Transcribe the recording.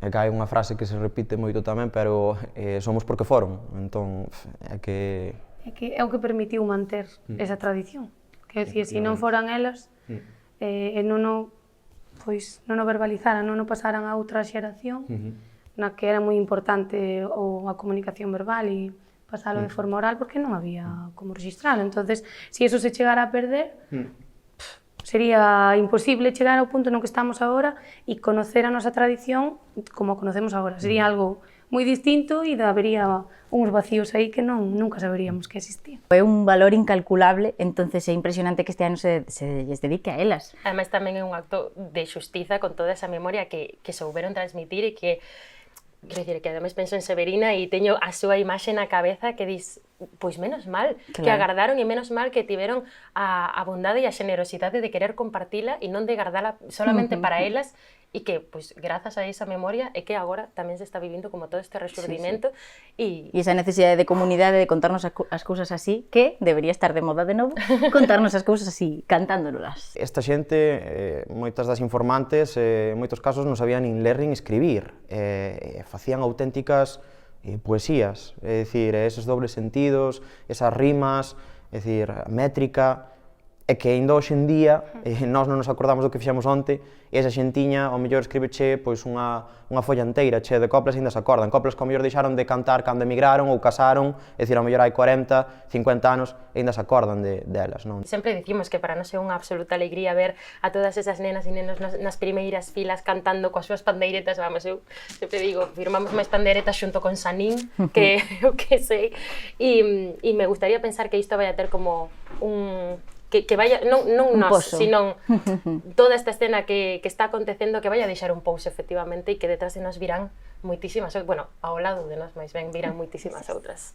É que hai unha frase que se repite moito tamén, pero somos porque foron, entón é que... É o que permitiu manter esa tradición. Quero dicir, se non foran elas, e non o verbalizaran, non o pasaran a outra xeración, na que era moi importante a comunicación verbal e pasalo de forma oral, porque non había como registralo. Entonces, se iso se chegara a perder, sería imposible chegar ao punto no que estamos agora e conocer a nosa tradición como a conocemos agora. Sería algo moi distinto e habería uns vacíos aí que nunca saberíamos que existían. É un valor incalculable, entonces é impresionante que este ano se lles dedique a elas. Ademais tamén é un acto de xustiza con toda esa memoria que souberon transmitir e que, quero dicir, que ademais penso en Severina e teño a súa imaxe na cabeza que dis, pois menos mal que agardaron e menos mal que tiveron a bondade e a xenerosidade de querer compartila e non de guardala solamente para elas e que, pois, grazas a esa memoria é que agora tamén se está vivindo como todo este resurdimento e esa necesidade de comunidade de contarnos as cousas así, que debería estar de moda de novo, contarnos as cousas así, cantándolas. Esta xente, moitas das informantes, en moitos casos non sabían nin ler nin escribir, facían auténticas poesías, é dicir, eses dobles sentidos, esas rimas, é dicir, métrica, e que ainda hoxe en día nós non nos acordamos do que fixemos onte e esa xentiña, ao mellor, escribeche pois unha folla inteira chea de coplas e ainda se acordan, coplas que ao mellor deixaron de cantar cando emigraron ou casaron, é dicir, ao mellor hai 40, 50 anos e ainda se acordan delas, non? Sempre dicimos que para nós é unha absoluta alegría ver a todas esas nenas e nenos nas primeiras filas cantando coas súas pandeiretas, vamos, eu sempre digo, firmamos máis pandeiretas xunto con Sanín, que o que sei, e me gustaría pensar que isto vai a ter como un... que vaya, non nós, sino toda esta escena que está acontecendo, que vaya a deixar un pouso, efectivamente, e que detrás de nós virán moitísimas, bueno, ao lado de nós, máis ben, virán moitísimas outras.